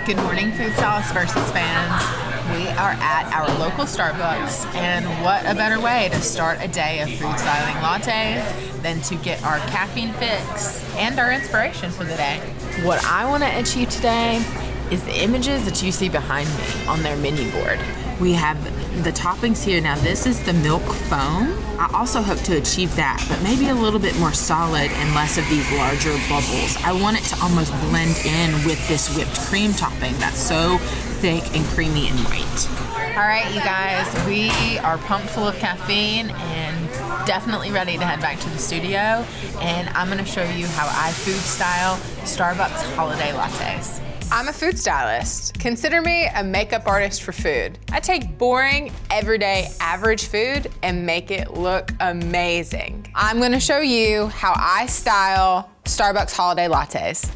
Good morning, Food Stylist versus fans. We are at our local Starbucks, and what a better way to start a day of food styling lattes than to get our caffeine fix and our inspiration for the day. What I want to achieve today is the images that you see behind me on their menu board. We have the toppings here. Now this is the milk foam. I also hope to achieve that, but maybe a little bit more solid and less of these larger bubbles. I want it to almost blend in with this whipped cream topping that's so thick and creamy and white. All right, you guys, we are pumped full of caffeine and definitely ready to head back to the studio. And I'm gonna show you how I food style Starbucks Holiday Lattes. I'm a food stylist. Consider me a makeup artist for food. I take boring, everyday, average food and make it look amazing. I'm gonna show you how I style Starbucks Holiday Lattes.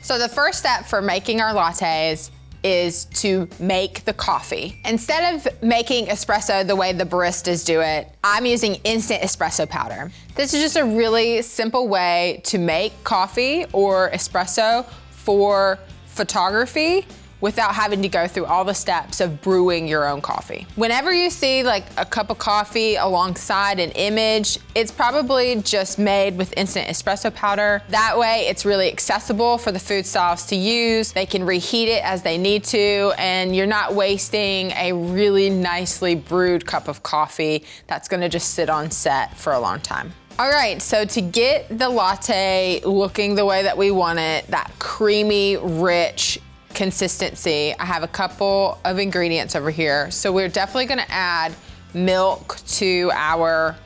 So the first step for making our lattes is to make the coffee. Instead of making espresso the way the baristas do it, I'm using instant espresso powder. This is just a really simple way to make coffee or espresso for photography without having to go through all the steps of brewing your own coffee. Whenever you see like a cup of coffee alongside an image, it's probably just made with instant espresso powder. That way it's really accessible for the food stylists to use. They can reheat it as they need to, and you're not wasting a really nicely brewed cup of coffee that's gonna just sit on set for a long time. All right, so to get the latte looking the way that we want it, that creamy, rich consistency, I have a couple of ingredients over here. So we're definitely gonna add milk to our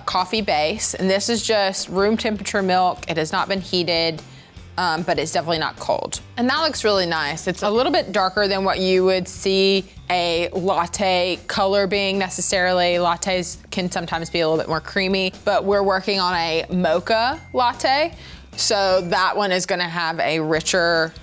coffee base. And this is just room temperature milk. It has not been heated, but it's definitely not cold. And that looks really nice. It's a little bit darker than what you would see a latte color being necessarily. Lattes can sometimes be a little bit more creamy, but we're working on a mocha latte. So that one is gonna have a richer,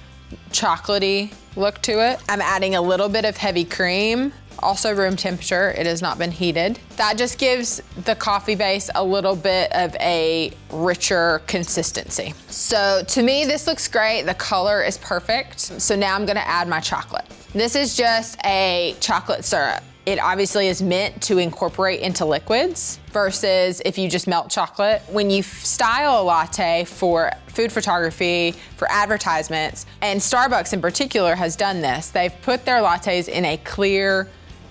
chocolatey look to it. I'm adding a little bit of heavy cream, also room temperature. It has not been heated. That just gives the coffee base a little bit of a richer consistency. So to me, this looks great. The color is perfect. So now I'm gonna add my chocolate. This is just a chocolate syrup. It obviously is meant to incorporate into liquids versus if you just melt chocolate. When you style a latte for food photography, for advertisements, and Starbucks in particular has done this, they've put their lattes in a clear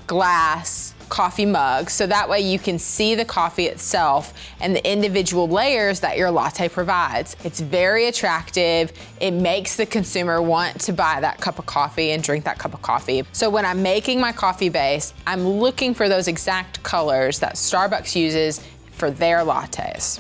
glass coffee mug, so that way you can see the coffee itself and the individual layers that your latte provides. It's very attractive. It makes the consumer want to buy that cup of coffee and drink that cup of coffee. So when I'm making my coffee base, I'm looking for those exact colors that Starbucks uses for their lattes.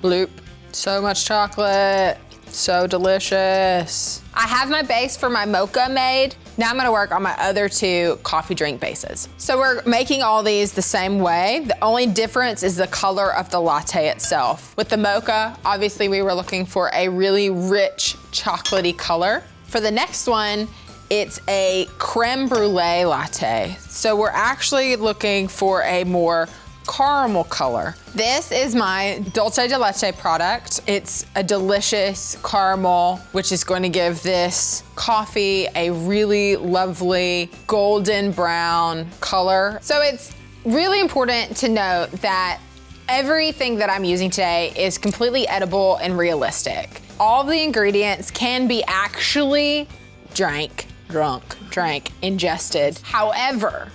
Bloop. So much chocolate. So delicious. I have my base for my mocha made. Now I'm gonna work on my other two coffee drink bases. So we're making all these the same way. The only difference is the color of the latte itself. With the mocha, obviously we were looking for a really rich chocolatey color. For the next one, it's a creme brulee latte. So we're actually looking for a more caramel color. This is my dulce de leche product. It's a delicious caramel, which is going to give this coffee a really lovely golden brown color. So it's really important to note that everything that I'm using today is completely edible and realistic. All the ingredients can be actually ingested. However,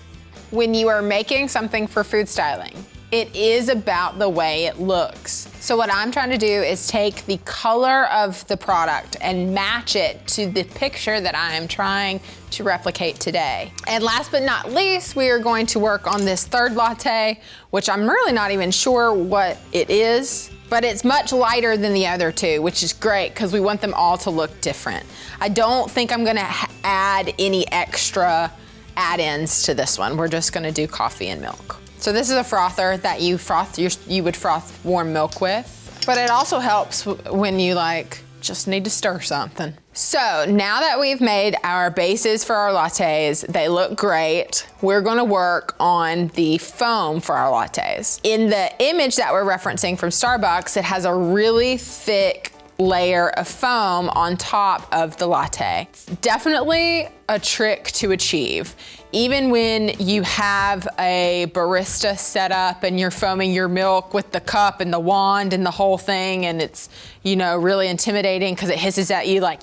when you are making something for food styling, it is about the way it looks. So what I'm trying to do is take the color of the product and match it to the picture that I am trying to replicate today. And last but not least, we are going to work on this third latte, which I'm really not even sure what it is, but it's much lighter than the other two, which is great because we want them all to look different. I don't think I'm gonna add any extra add-ins to this one. We're just gonna do coffee and milk. So this is a frother that you would froth warm milk with, but it also helps when you just need to stir something. So now that we've made our bases for our lattes, they look great. We're gonna work on the foam for our lattes. In the image that we're referencing from Starbucks, it has a really thick layer of foam on top of the latte. It's definitely a trick to achieve. Even when you have a barista set up and you're foaming your milk with the cup and the wand and the whole thing, and it's, you know, really intimidating because it hisses at you like,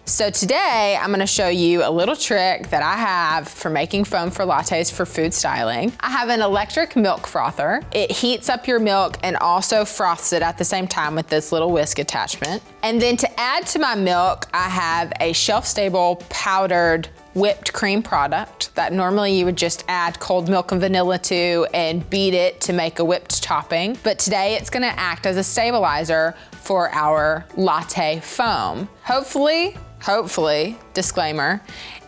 so today I'm gonna show you a little trick that I have for making foam for lattes for food styling. I have an electric milk frother. It heats up your milk and also froths it at the same time with this little whisk attachment. And then to add to my milk, I have a shelf-stable powdered whipped cream product that normally you would just add cold milk and vanilla to and beat it to make a whipped topping. But today it's gonna act as a stabilizer for our latte foam. Hopefully, disclaimer,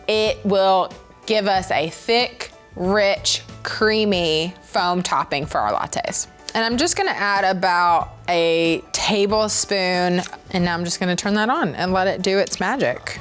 it will give us a thick, rich, creamy foam topping for our lattes. And I'm just gonna add about a tablespoon, and now I'm just gonna turn that on and let it do its magic.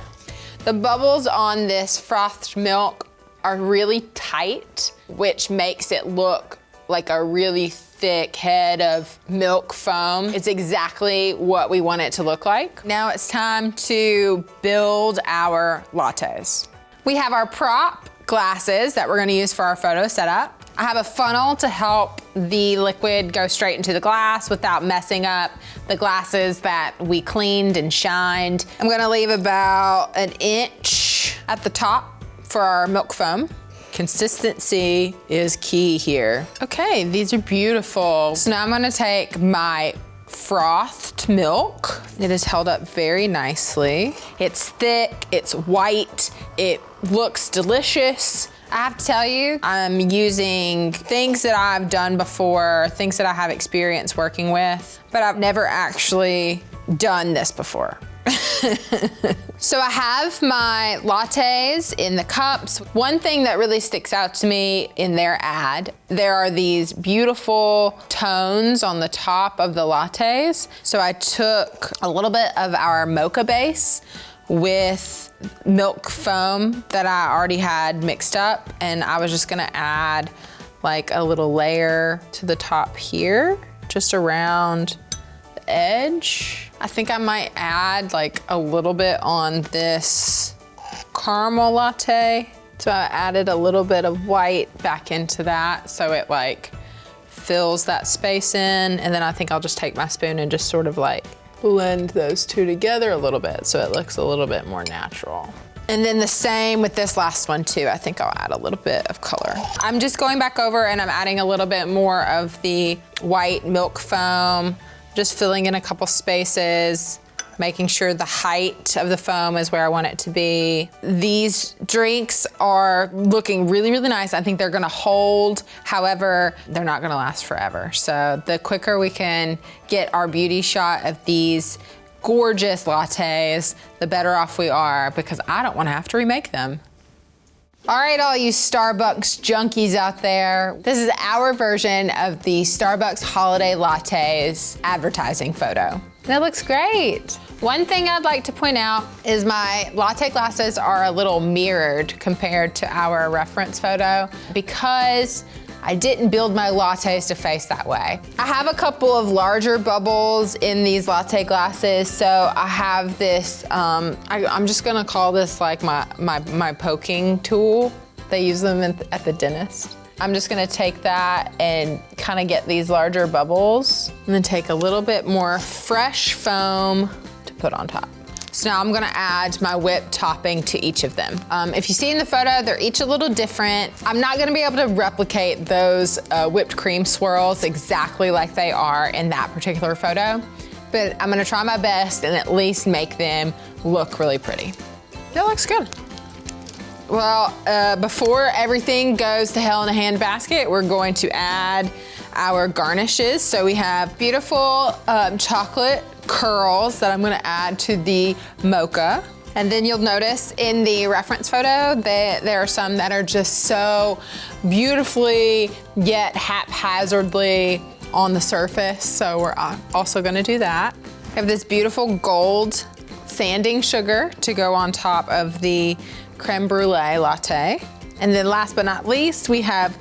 The bubbles on this frothed milk are really tight, which makes it look like a really thick head of milk foam. It's exactly what we want it to look like. Now it's time to build our lattes. We have our prop glasses that we're gonna use for our photo setup. I have a funnel to help the liquid go straight into the glass without messing up the glasses that we cleaned and shined. I'm gonna leave about an inch at the top for our milk foam. Consistency is key here. Okay, these are beautiful. So now I'm gonna take my frothed milk. It is held up very nicely. It's thick, it's white, it looks delicious. I have to tell you, I'm using things that I've done before, things that I have experience working with, but I've never actually done this before. So I have my lattes in the cups. One thing that really sticks out to me in their ad, there are these beautiful tones on the top of the lattes. So I took a little bit of our mocha base with milk foam that I already had mixed up, and I was just gonna add like a little layer to the top here, just around the edge. I think I might add like a little bit on this caramel latte. So I added a little bit of white back into that so it like fills that space in, and then I think I'll just take my spoon and just sort of like blend those two together a little bit so it looks a little bit more natural. And then the same with this last one too. I think I'll add a little bit of color. I'm just going back over and I'm adding a little bit more of the white milk foam, just filling in a couple spaces, making sure the height of the foam is where I want it to be. These drinks are looking really, really nice. I think they're gonna hold. However, they're not gonna last forever. So the quicker we can get our beauty shot of these gorgeous lattes, the better off we are, because I don't wanna have to remake them. All right, all you Starbucks junkies out there, this is our version of the Starbucks Holiday Lattes advertising photo. That looks great. One thing I'd like to point out is my latte glasses are a little mirrored compared to our reference photo because I didn't build my lattes to face that way. I have a couple of larger bubbles in these latte glasses, so I have this, I'm just gonna call this like my poking tool. They use them at the dentist. I'm just gonna take that and kind of get these larger bubbles and then take a little bit more fresh foam to put on top. So now I'm gonna add my whipped topping to each of them. If you see in the photo, they're each a little different. I'm not gonna be able to replicate those whipped cream swirls exactly like they are in that particular photo, but I'm gonna try my best and at least make them look really pretty. That looks good. Well, before everything goes to hell in a handbasket, we're going to add our garnishes. So we have beautiful chocolate curls that I'm gonna add to the mocha. And then you'll notice in the reference photo that there are some that are just so beautifully yet haphazardly on the surface. So we're also gonna do that. I have this beautiful gold sanding sugar to go on top of the creme brulee latte. And then last but not least, we have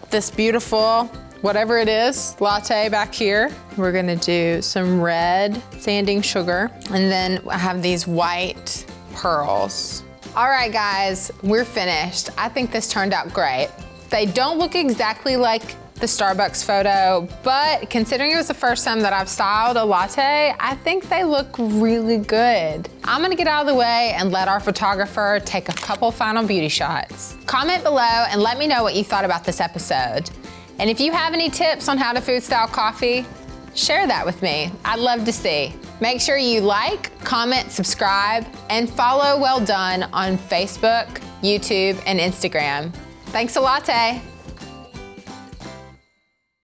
this beautiful whatever it is, latte back here. We're gonna do some red sanding sugar. And then I have these white pearls. All right, guys, we're finished. I think this turned out great. They don't look exactly like the Starbucks photo, but considering it was the first time that I've styled a latte, I think they look really good. I'm gonna get out of the way and let our photographer take a couple final beauty shots. Comment below and let me know what you thought about this episode. And if you have any tips on how to food style coffee, share that with me. I'd love to see. Make sure you like, comment, subscribe, and follow Well Done on Facebook, YouTube, and Instagram. Thanks a latte.